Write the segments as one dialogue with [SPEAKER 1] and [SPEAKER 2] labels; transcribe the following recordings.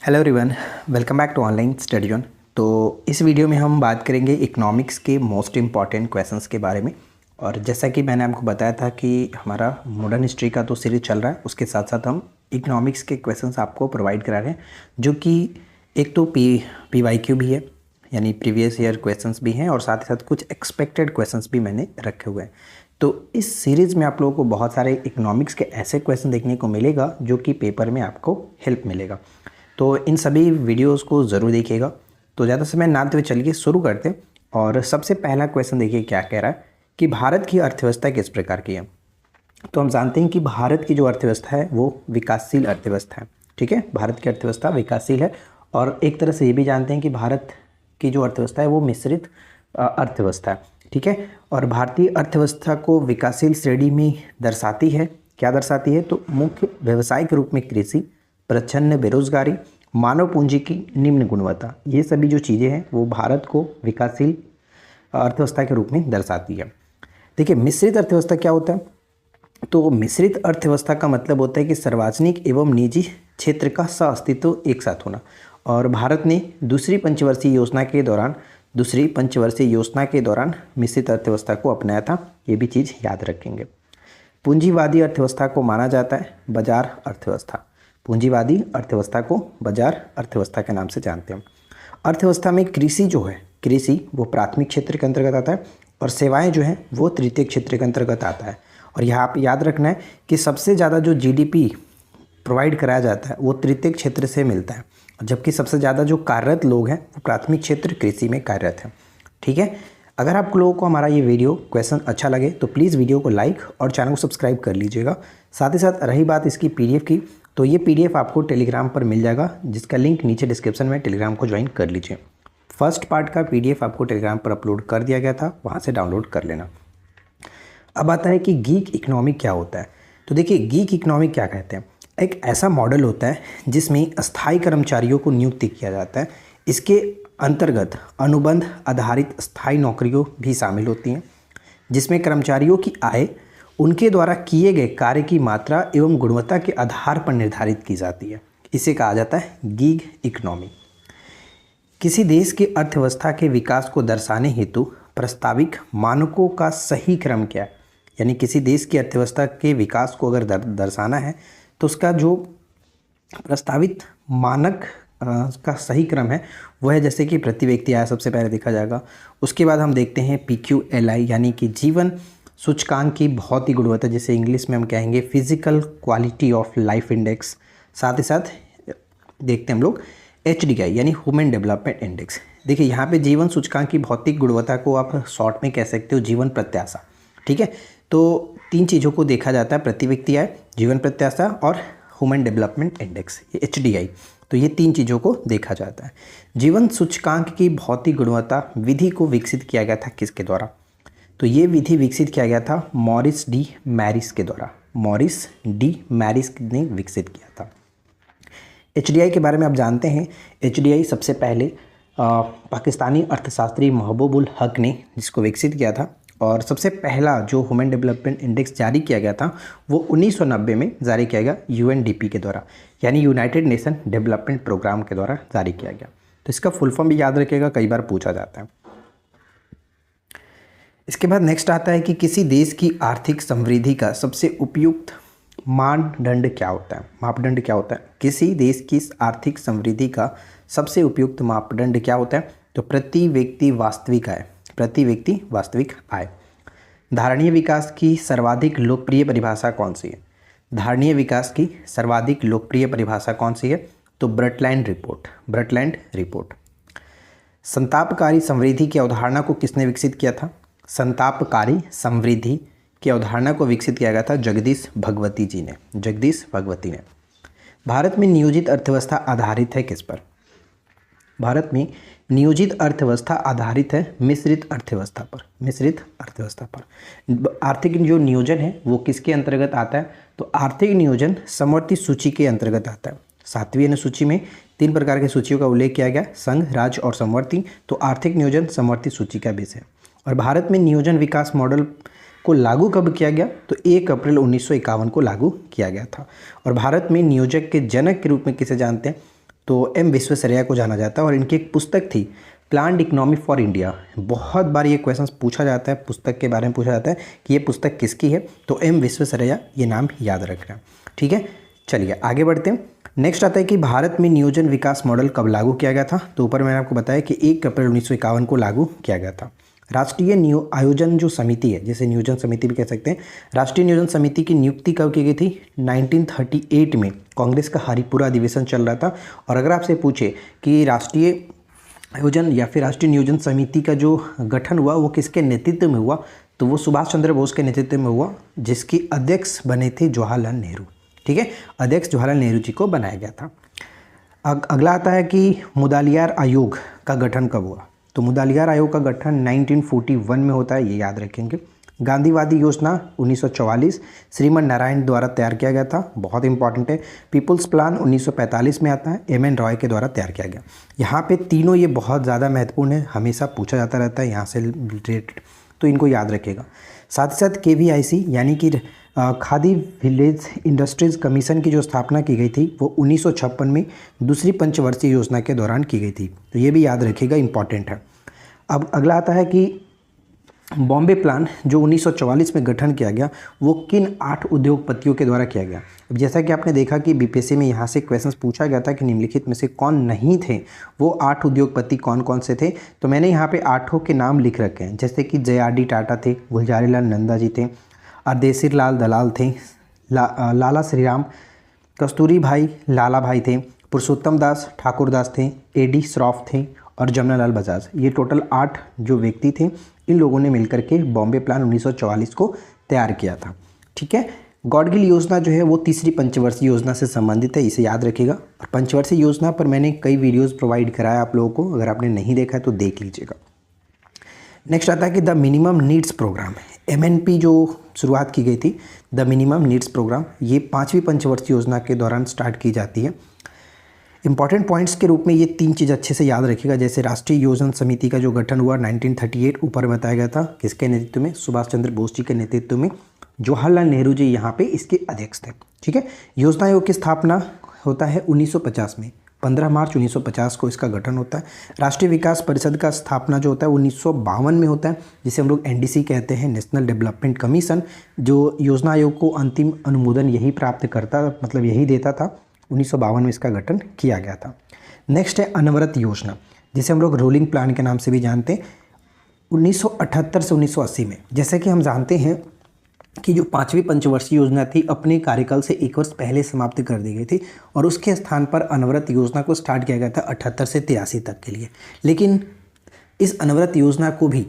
[SPEAKER 1] Hello everyone, welcome back to online study on. तो इस video में हम बात करेंगे इकोनॉमिक्स के मोस्ट इम्पॉर्टेंट क्वेश्चंस के बारे में। और जैसा कि मैंने आपको बताया था कि हमारा मॉडर्न हिस्ट्री का तो सीरीज चल रहा है, उसके साथ साथ हम इकोनॉमिक्स के क्वेश्चंस आपको प्रोवाइड करा रहे हैं, जो कि एक तो PYQ भी है, यानी प्रीवियस ईयर क्वेश्चंस भी हैं, और साथ ही साथ कुछ एक्सपेक्टेड क्वेश्चंस भी मैंने रखे हुए हैं। तो इस सीरीज़ में आप लोगों को बहुत सारे इकोनॉमिक्स के ऐसे क्वेश्चन देखने को मिलेगा जो कि पेपर में आपको हेल्प मिलेगा। तो इन सभी वीडियोस को ज़रूर देखिएगा। तो ज़्यादा समय ना देते हुए चलिए शुरू करते हैं। और सबसे पहला क्वेश्चन देखिए क्या कह रहा है कि भारत की अर्थव्यवस्था किस प्रकार की है। तो हम जानते हैं कि भारत की जो अर्थव्यवस्था है वो विकासशील अर्थव्यवस्था है। ठीक है, भारत की अर्थव्यवस्था विकासशील है। और एक तरह से ये भी जानते हैं कि भारत की जो अर्थव्यवस्था है वो मिश्रित अर्थव्यवस्था है। ठीक है, और भारतीय अर्थव्यवस्था को विकासशील श्रेणी में दर्शाती है। क्या दर्शाती है? तो मुख्य व्यवसाय के रूप में कृषि, प्रच्छन्न बेरोजगारी, मानव पूंजी की निम्न गुणवत्ता, ये सभी जो चीज़ें हैं वो भारत को विकासशील अर्थव्यवस्था के रूप में दर्शाती है। देखिए, मिश्रित अर्थव्यवस्था क्या होता है? तो मिश्रित अर्थव्यवस्था का मतलब होता है कि सार्वजनिक एवं निजी क्षेत्र का सहअस्तित्व एक साथ होना। और भारत ने दूसरी पंचवर्षीय योजना के दौरान मिश्रित अर्थव्यवस्था को अपनाया था। ये भी चीज़ याद रखेंगे। पूंजीवादी अर्थव्यवस्था को माना जाता है बाजार अर्थव्यवस्था। पूंजीवादी अर्थव्यवस्था को बाजार अर्थव्यवस्था के नाम से जानते हैं। अर्थव्यवस्था में कृषि जो है, कृषि वो प्राथमिक क्षेत्र के अंतर्गत आता है, और सेवाएं जो हैं वो तृतीय क्षेत्र के अंतर्गत आता है। और यहाँ आप याद रखना है कि सबसे ज़्यादा जो GDP प्रोवाइड कराया जाता है वो तृतीय क्षेत्र से मिलता है, जबकि सबसे ज़्यादा जो कार्यरत लोग हैं वो प्राथमिक क्षेत्र कृषि में कार्यरत हैं। ठीक है, अगर आप लोगों को हमारा ये वीडियो क्वेश्चन अच्छा लगे तो प्लीज़ वीडियो को लाइक और चैनल को सब्सक्राइब कर लीजिएगा। साथ ही साथ रही बात इसकी PDF की, तो ये PDF आपको टेलीग्राम पर मिल जाएगा, जिसका लिंक नीचे डिस्क्रिप्शन में, टेलीग्राम को ज्वाइन कर लीजिए। फर्स्ट पार्ट का PDF आपको टेलीग्राम पर अपलोड कर दिया गया था, वहाँ से डाउनलोड कर लेना। अब आता है कि गीग इकोनॉमिक क्या होता है। तो देखिए, गीग इकोनॉमिक क्या कहते हैं? एक ऐसा मॉडल होता है जिसमें अस्थायी कर्मचारियों को नियुक्त किया जाता है। इसके अंतर्गत अनुबंध आधारित स्थायी नौकरियों भी शामिल होती हैं, जिसमें कर्मचारियों की आय उनके द्वारा किए गए कार्य की मात्रा एवं गुणवत्ता के आधार पर निर्धारित की जाती है। इसे कहा जाता है गीग इकोनॉमी। किसी देश की अर्थव्यवस्था के विकास को दर्शाने हेतु प्रस्तावित मानकों का सही क्रम क्या है? यानी किसी देश की अर्थव्यवस्था के विकास को अगर दर्शाना है तो उसका जो प्रस्तावित मानक का सही क्रम है वह है, जैसे कि प्रति व्यक्ति आय सबसे पहले देखा जाएगा। उसके बाद हम देखते हैं PQLI, यानी कि जीवन सूचकांक की भौतिक गुणवत्ता, जिसे इंग्लिश में हम कहेंगे physical quality of life index. साथ ही साथ देखते हैं हम लोग HDI, यानी ह्यूमन डेवलपमेंट इंडेक्स। देखिए, यहाँ पे जीवन सूचकांक की भौतिक गुणवत्ता को आप शॉर्ट में कह सकते हो जीवन प्रत्याशा। ठीक है, तो तीन चीज़ों को देखा जाता है, प्रति व्यक्ति आय, जीवन प्रत्याशा और ह्यूमन डेवलपमेंट इंडेक्स, ये HDI। तो ये तीन चीज़ों को देखा जाता है। जीवन सूचकांक की भौतिक गुणवत्ता विधि को विकसित किया गया था किसके द्वारा? तो ये विधि विकसित किया गया था मॉरिस डी मैरिस के द्वारा। मॉरिस डी मैरिस ने विकसित किया था। HDI के बारे में आप जानते हैं। HDI सबसे पहले पाकिस्तानी अर्थशास्त्री महबूबुल हक ने जिसको विकसित किया था, और सबसे पहला जो ह्यूमन डेवलपमेंट इंडेक्स जारी किया गया था वो 1990 में जारी किया गया UNDP के द्वारा, यानी यूनाइटेड नेशन डेवलपमेंट प्रोग्राम के द्वारा जारी किया गया। तो इसका फुल फॉर्म भी याद रखिएगा, कई बार पूछा जाता है। इसके बाद नेक्स्ट आता है कि किसी देश की आर्थिक समृद्धि का सबसे उपयुक्त मानदंड क्या होता है? मापदंड क्या होता है? किसी देश की आर्थिक समृद्धि का सबसे उपयुक्त मापदंड क्या होता है? तो प्रति व्यक्ति वास्तविक आय। प्रति व्यक्ति वास्तविक आय। धारणीय विकास की सर्वाधिक लोकप्रिय परिभाषा कौन सी है? धारणीय विकास की सर्वाधिक लोकप्रिय परिभाषा कौन सी है? तो ब्रटलैंड रिपोर्ट। ब्रटलैंड रिपोर्ट। संतापकारी समृद्धि की अवधारणा को किसने विकसित किया था? संतापकारी समृद्धि की अवधारणा को विकसित किया गया था जगदीश भगवती जी ने। जगदीश भगवती ने। भारत में नियोजित अर्थव्यवस्था आधारित है किस पर? भारत में नियोजित अर्थव्यवस्था आधारित है मिश्रित अर्थव्यवस्था पर। मिश्रित अर्थव्यवस्था पर। आर्थिक जो नियोजन है वो किसके अंतर्गत आता है? तो आर्थिक नियोजन समवर्ती सूची के अंतर्गत आता है। 7वीं अनुसूची में 3 प्रकार की सूचियों का उल्लेख किया गया, संघ, राज्य और समवर्ती। तो आर्थिक नियोजन समवर्ती सूची का विषय है। और भारत में नियोजन विकास मॉडल को लागू कब किया गया? तो 1 अप्रैल 1951 को लागू किया गया था। और भारत में नियोजक के जनक के रूप में किसे जानते हैं? तो एम विश्वेश्वरैया को जाना जाता है। और इनकी एक पुस्तक थी प्लान्ड इकोनॉमी फॉर इंडिया। बहुत बार ये क्वेश्चन पूछा जाता है, पुस्तक के बारे में पूछा जाता है कि ये पुस्तक किसकी है, तो एम विश्वेश्वरैया, ये नाम याद रखना। ठीक है, चलिए आगे बढ़ते हैं। नेक्स्ट आता है कि भारत में नियोजन विकास मॉडल कब लागू किया गया था। तो ऊपर मैंने आपको बताया कि 1 अप्रैल 1951 को लागू किया गया था। राष्ट्रीय आयोजन जो समिति है, जैसे नियोजन समिति भी कह सकते हैं, राष्ट्रीय नियोजन समिति की नियुक्ति कब की गई थी? 1938 में। कांग्रेस का हरिपुरा अधिवेशन चल रहा था। और अगर आपसे पूछे कि राष्ट्रीय आयोजन या फिर राष्ट्रीय नियोजन समिति का जो गठन हुआ वो किसके नेतृत्व में हुआ, तो वो सुभाष चंद्र बोस के नेतृत्व में हुआ, जिसकी अध्यक्ष बने थे जवाहरलाल नेहरू। ठीक है, अध्यक्ष जवाहरलाल नेहरू जी को बनाया गया था। अगला आता है कि मुदलियार आयोग का गठन कब हुआ। तो मुदलियार आयोग का गठन 1941 में होता है, ये याद रखेंगे। गांधीवादी योजना 1944 श्रीमन नारायण द्वारा तैयार किया गया था, बहुत इंपॉर्टेंट है। पीपुल्स प्लान 1945 में आता है, एम.एन. रॉय के द्वारा तैयार किया गया। यहाँ पे तीनों ये बहुत ज़्यादा महत्वपूर्ण है, हमेशा पूछा जाता रहता है यहाँ से रिलेटेड, तो इनको याद रखिएगा। साथ ही साथ KVIC यानी कि खादी विलेज इंडस्ट्रीज कमीशन की जो स्थापना की गई थी वो 1956 में दूसरी पंचवर्षीय योजना के दौरान की गई थी, तो ये भी याद रखिएगा, इंपॉर्टेंट है। अब अगला आता है कि बॉम्बे प्लान जो 1944 में गठन किया गया वो किन 8 उद्योगपतियों के द्वारा किया गया। अब जैसा कि आपने देखा कि BPSC में यहाँ से क्वेश्चंस पूछा गया था कि निम्नलिखित में से कौन नहीं थे, वो 8 उद्योगपति कौन कौन से थे, तो मैंने यहाँ पे 8 के नाम लिख रखे हैं। जैसे कि JRD टाटा थे, गुलजारीलाल नंदा जी थे, अर्देशीर लाल दलाल थे, लाला श्रीराम, कस्तूरी भाई लाला भाई थे, पुरुषोत्तम दास ठाकुर दास थे, AD श्रॉफ थे और जमनालाल बजाज। ये टोटल 8 जो व्यक्ति थे, इन लोगों ने मिलकर के बॉम्बे प्लान 1944 को तैयार किया था। ठीक है, गॉडगिल योजना जो है वो तीसरी पंचवर्षीय योजना से संबंधित है, इसे याद रखिएगा। और पंचवर्षीय योजना पर मैंने कई वीडियोस प्रोवाइड कराया आप लोगों को, अगर आपने नहीं देखा है तो देख लीजिएगा। नेक्स्ट आता है कि the minimum needs programme, MNP जो शुरुआत की गई थी, द मिनिमम नीड्स प्रोग्राम, ये 5वीं पंचवर्षीय योजना के दौरान स्टार्ट की जाती है। इंपॉर्टेंट पॉइंट्स के रूप में ये 3 चीज़ अच्छे से याद रखिएगा। जैसे राष्ट्रीय योजना समिति का जो गठन हुआ 1938, ऊपर बताया गया था, किसके नेतृत्व में? सुभाष चंद्र बोस जी के नेतृत्व में। जवाहरलाल नेहरू जी यहाँ पे इसके अध्यक्ष थे। ठीक है, योजना आयोग की स्थापना होता है 1950 में, 15 मार्च 1950 को इसका गठन होता है। राष्ट्रीय विकास परिषद का स्थापना जो होता है 1952 में होता है, जिसे हम लोग NDC कहते हैं, नेशनल डेवलपमेंट कमीशन, जो योजना आयोग को अंतिम अनुमोदन यही प्राप्त करता, मतलब यही देता था। 1952 में इसका गठन किया गया था। नेक्स्ट है अनवरत योजना, जिसे हम लोग रोलिंग प्लान के नाम से भी जानते हैं, 1978 से 1980 में। जैसे कि हम जानते हैं कि जो 5वीं पंचवर्षीय योजना थी अपने कार्यकाल से 1 वर्ष पहले समाप्त कर दी गई थी, और उसके स्थान पर अनवरत योजना को स्टार्ट किया गया था 78 से 83 तक के लिए। लेकिन इस अनवरत योजना को भी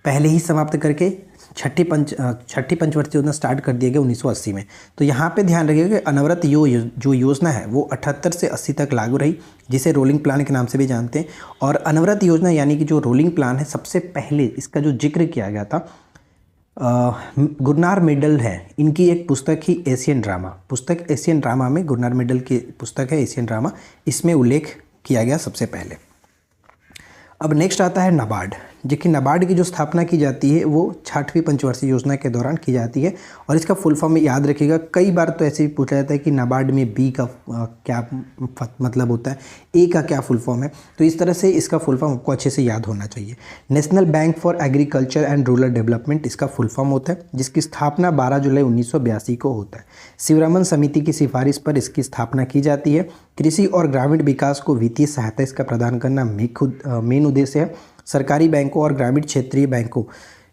[SPEAKER 1] पहले ही समाप्त करके छठी पंचवर्षीय योजना स्टार्ट कर दिया गया 1980 में। तो यहाँ पे ध्यान रखिएगा कि अनवरत जो योजना है वो 78 से 80 तक लागू रही, जिसे रोलिंग प्लान के नाम से भी जानते हैं। और अनवरत योजना यानी कि जो रोलिंग प्लान है, सबसे पहले इसका जो जिक्र किया गया था गुरनार मेडल है, इनकी एक पुस्तक ही एशियन ड्रामा, पुस्तक एशियन ड्रामा में गुरनार मेडल की पुस्तक है एशियन ड्रामा, इसमें उल्लेख किया गया सबसे पहले। अब नेक्स्ट आता है नाबार्ड, जो कि नाबार्ड की जो स्थापना की जाती है वो 6वीं पंचवर्षीय योजना के दौरान की जाती है। और इसका फुल फॉर्म याद रखिएगा, कई बार तो ऐसे भी पूछा जाता है कि नाबार्ड में B का क्या मतलब होता है, A का क्या फुल फॉर्म है, तो इस तरह से इसका फुल फॉर्म आपको अच्छे से याद होना चाहिए। National bank for agriculture and rural development इसका फुल फॉर्म होता है, जिसकी स्थापना 12 जुलाई 1982 को होता है। शिवरामन समिति की सिफारिश पर इसकी स्थापना की जाती है। कृषि और ग्रामीण विकास को वित्तीय सहायता इसका प्रदान करना मेन उद्देश्य है। सरकारी बैंकों और ग्रामीण क्षेत्रीय बैंकों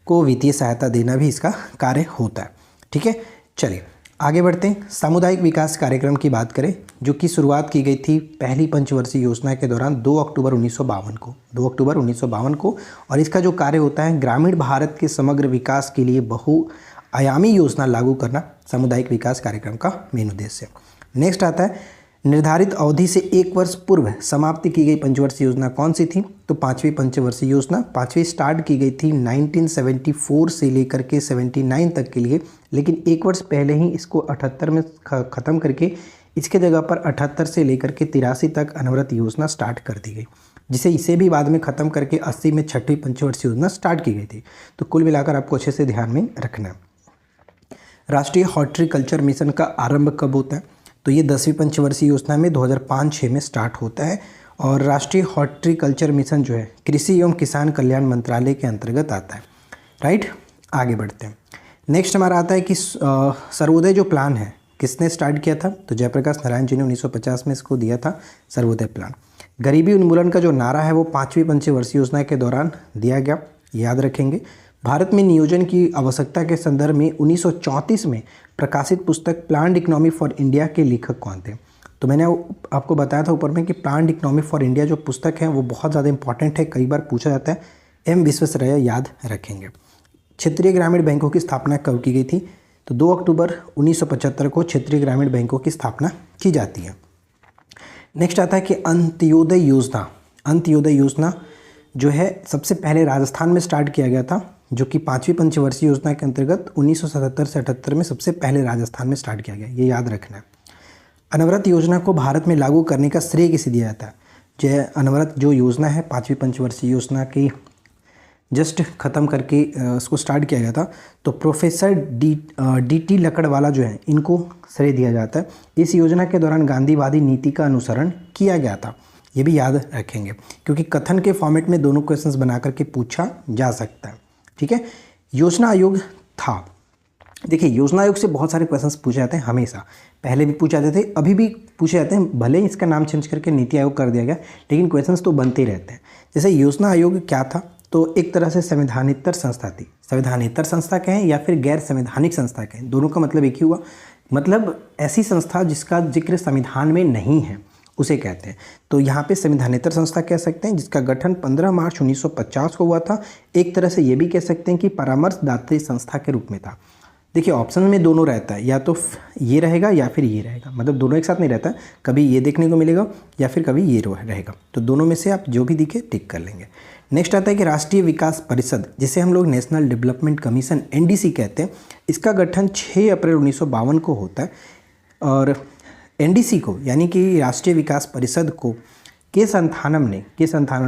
[SPEAKER 1] को वित्तीय सहायता देना भी इसका कार्य होता है। ठीक है, चलिए आगे बढ़ते हैं। सामुदायिक विकास कार्यक्रम की बात करें, जो कि शुरुआत की गई थी पहली पंचवर्षीय योजना के दौरान 2 अक्टूबर 1952 को, और इसका जो कार्य होता है ग्रामीण भारत के समग्र विकास के लिए बहुआयामी योजना लागू करना सामुदायिक विकास कार्यक्रम का मेन उद्देश्य है। नेक्स्ट आता है निर्धारित अवधि से 1 वर्ष पूर्व समाप्ति की गई पंचवर्षीय योजना कौन सी थी? तो 5वीं पंचवर्षीय योजना। 5वीं स्टार्ट की गई थी 1974 से लेकर के 79 तक के लिए, लेकिन 1 वर्ष पहले ही इसको 78 में ख़त्म करके इसके जगह पर 78 से लेकर के 83 तक अनवरत योजना स्टार्ट कर दी गई, जिसे इसे भी बाद में ख़त्म करके 80 में 6वीं पंचवर्षीय योजना स्टार्ट की गई थी। तो कुल मिलाकर आपको अच्छे से ध्यान में रखना है। राष्ट्रीय हॉर्टिकल्चर मिशन का आरंभ कब होता है? तो ये 10वीं पंचवर्षीय योजना में 2005-06 में स्टार्ट होता है और राष्ट्रीय हॉर्टिकल्चर मिशन जो है कृषि एवं किसान कल्याण मंत्रालय के अंतर्गत आता है। राइट, आगे बढ़ते हैं। नेक्स्ट हमारा आता है कि सर्वोदय जो प्लान है किसने स्टार्ट किया था, तो जयप्रकाश नारायण जी ने 1950 में इसको दिया था सर्वोदय प्लान। गरीबी उन्मूलन का जो नारा है वो 5वीं पंचवर्षीय योजना के दौरान दिया गया, याद रखेंगे। भारत में नियोजन की आवश्यकता के संदर्भ में 1934 में प्रकाशित पुस्तक प्लान्ड इकोनॉमी फॉर इंडिया के लेखक कौन थे, तो मैंने आपको बताया था ऊपर में कि प्लान्ड इकोनॉमी फॉर इंडिया जो पुस्तक है वो बहुत ज़्यादा इंपॉर्टेंट है, कई बार पूछा जाता है। एम विश्वेश्वरैया, याद रखेंगे। क्षेत्रीय ग्रामीण बैंकों की स्थापना कब की गई थी, तो 2 अक्टूबर 1975 को क्षेत्रीय ग्रामीण बैंकों की स्थापना की जाती है। नेक्स्ट आता है कि अंत्योदय योजना। अंत्योदय योजना जो है सबसे पहले राजस्थान में स्टार्ट किया गया था, जो कि 5वीं पंचवर्षीय योजना के अंतर्गत 1977 से 78 में सबसे पहले राजस्थान में स्टार्ट किया गया, ये याद रखना है। अनवरत योजना को भारत में लागू करने का श्रेय किसे दिया जाता है, जो अनवरत जो योजना है 5वीं पंचवर्षीय योजना की जस्ट ख़त्म करके उसको स्टार्ट किया गया था, तो प्रोफेसर डी.टी. लकड़वाला जो है इनको श्रेय दिया जाता है। इस योजना के दौरान गांधीवादी नीति का अनुसरण किया गया था, ये भी याद रखेंगे क्योंकि कथन के फॉर्मेट में दोनों क्वेश्चंस बना करके पूछा जा सकता है। ठीक है, योजना आयोग था। देखिए, योजना आयोग से बहुत सारे क्वेश्चंस पूछे जाते हैं, हमेशा पहले भी पूछे जाते थे, अभी भी पूछे जाते हैं, भले ही इसका नाम चेंज करके नीति आयोग कर दिया गया, लेकिन क्वेश्चंस तो बनते ही रहते हैं। जैसे योजना आयोग क्या था, तो एक तरह से संवैधानिक संस्था थी। संवैधानिक संस्था कहें या फिर गैर संवैधानिक संस्था कहें, दोनों का मतलब एक ही हुआ। मतलब ऐसी संस्था जिसका जिक्र संविधान में नहीं है उसे कहते हैं। तो यहाँ पे संवैधानिक संस्था कह सकते हैं, जिसका गठन 15 मार्च 1950 को हुआ था। एक तरह से ये भी कह सकते हैं कि परामर्शदात्री संस्था के रूप में था। देखिए, ऑप्शन में दोनों रहता है, या तो ये रहेगा या फिर ये रहेगा, मतलब दोनों एक साथ नहीं रहता, कभी ये देखने को मिलेगा या फिर कभी ये रहेगा, तो दोनों में से आप जो भी दिखे टिक कर लेंगे। नेक्स्ट आता है कि राष्ट्रीय विकास परिषद, जिसे हम लोग नेशनल डेवलपमेंट कमीशन NDC कहते हैं, इसका गठन 6 अप्रैल 1952 को होता है। और NDC को यानी कि राष्ट्रीय विकास परिषद को के संथानम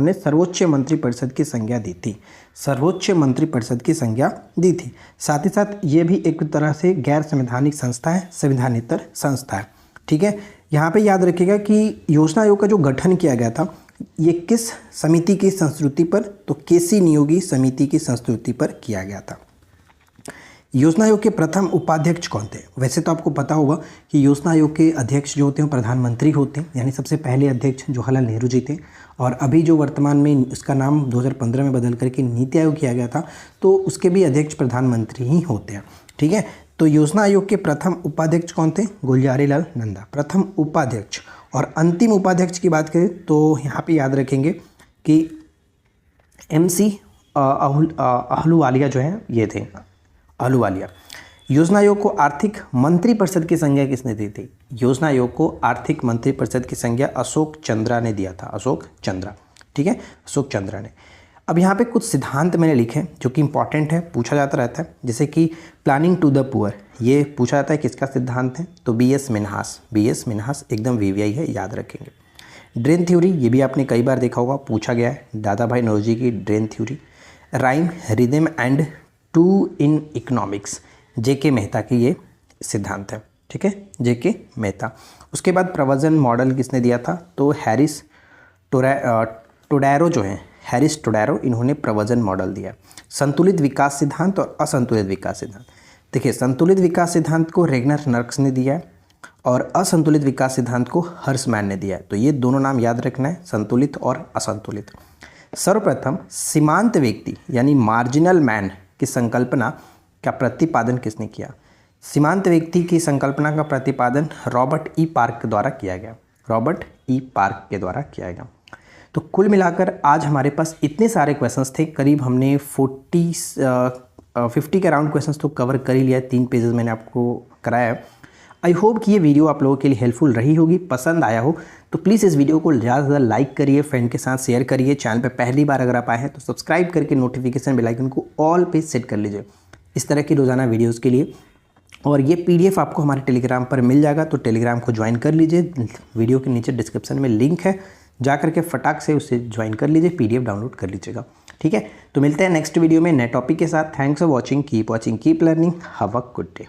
[SPEAKER 1] ने सर्वोच्च मंत्रिपरिषद की संज्ञा दी थी, सर्वोच्च मंत्रिपरिषद की संज्ञा दी थी। साथ ही साथ ये भी एक तरह से गैर संवैधानिक संस्था है, संविधानेतर संस्था है। ठीक है, यहाँ पे याद रखिएगा कि योजना आयोग का जो गठन किया गया था ये किस समिति की संस्तुति पर, तो केसी नियोगी समिति की संस्तुति पर किया गया था। योजना आयोग के प्रथम उपाध्यक्ष कौन थे, वैसे तो आपको पता होगा कि योजना आयोग के अध्यक्ष जो होते हैं प्रधानमंत्री होते हैं, यानी सबसे पहले अध्यक्ष जवाहरलाल नेहरू जी थे। और अभी जो वर्तमान में उसका नाम 2015 में बदल करके नीति आयोग किया गया था, तो उसके भी अध्यक्ष प्रधानमंत्री ही होते हैं। ठीक है, तो योजना आयोग के प्रथम उपाध्यक्ष कौन थे, गुलजारी लाल नंदा, प्रथम उपाध्यक्ष। और अंतिम उपाध्यक्ष की बात करें तो यहाँ पे याद रखेंगे कि MC अहलूवालिया जो हैं ये थे, अहलूवालिया। योजना आयोग को आर्थिक मंत्रिपरिषद की संज्ञा किसने दी थी, योजना आयोग को आर्थिक मंत्रिपरिषद की संज्ञा अशोक चंद्रा ने दिया था, अशोक चंद्रा। ठीक है, अशोक चंद्रा ने। अब यहाँ पे कुछ सिद्धांत मैंने लिखे जो कि इंपॉर्टेंट है, पूछा जाता रहता है, जैसे कि प्लानिंग टू द पुअर, ये पूछा जाता है किसका सिद्धांत है, तो BS मिन्हास एकदम VVI है, याद रखेंगे। ड्रेन थ्योरी, ये भी आपने कई बार देखा होगा, पूछा गया है, दादा भाई नौरोजी की drain theory. Rhyme, rhythm and to in economics, JK Mehta की ये सिद्धांत है। ठीक है, JK मेहता। उसके बाद प्रवचन मॉडल किसने दिया था, तो हैरिस टोडैरो जो हैं, हैरिस टोडैरो, इन्होंने प्रवचन मॉडल दिया। संतुलित विकास सिद्धांत और असंतुलित विकास सिद्धांत, देखिए संतुलित विकास सिद्धांत को रेगनर नर्क्स ने दिया है और असंतुलित विकास सिद्धांत को हर्समैन ने दिया है। तो ये दोनों नाम याद रखना है, संतुलित और असंतुलित। सर्वप्रथम सीमांत व्यक्ति यानी मार्जिनल मैन की संकल्पना का प्रतिपादन किसने किया, सीमांत व्यक्ति की संकल्पना का प्रतिपादन रॉबर्ट E. पार्क द्वारा किया गया, रॉबर्ट E. पार्क के द्वारा किया गया। तो कुल मिलाकर आज हमारे पास इतने सारे क्वेश्चंस थे, करीब हमने 50 के अराउंड क्वेश्चंस तो कवर कर ही लिया है, 3 पेजेस मैंने आपको कराया है। आई होप कि ये वीडियो आप लोगों के लिए हेल्पफुल रही होगी, पसंद आया हो तो प्लीज़ इस वीडियो को ज़्यादा से ज़्यादा लाइक करिए, फ्रेंड के साथ शेयर करिए। चैनल पे पहली बार अगर आप आए हैं तो सब्सक्राइब करके नोटिफिकेशन बेल आइकन को ऑल पे सेट कर लीजिए इस तरह की रोज़ाना वीडियोज़ के लिए। और ये PDF आपको हमारे टेलीग्राम पर मिल जाएगा, तो टेलीग्राम को ज्वाइन कर लीजिए, वीडियो के नीचे डिस्क्रिप्शन में लिंक है, जा करके फटाक से उससे ज्वाइन कर लीजिए, PDF डाउनलोड कर लीजिएगा। ठीक है, तो मिलते हैं नेक्स्ट वीडियो में नए टॉपिक के साथ। Thanks for watching, keep learning, have a good day.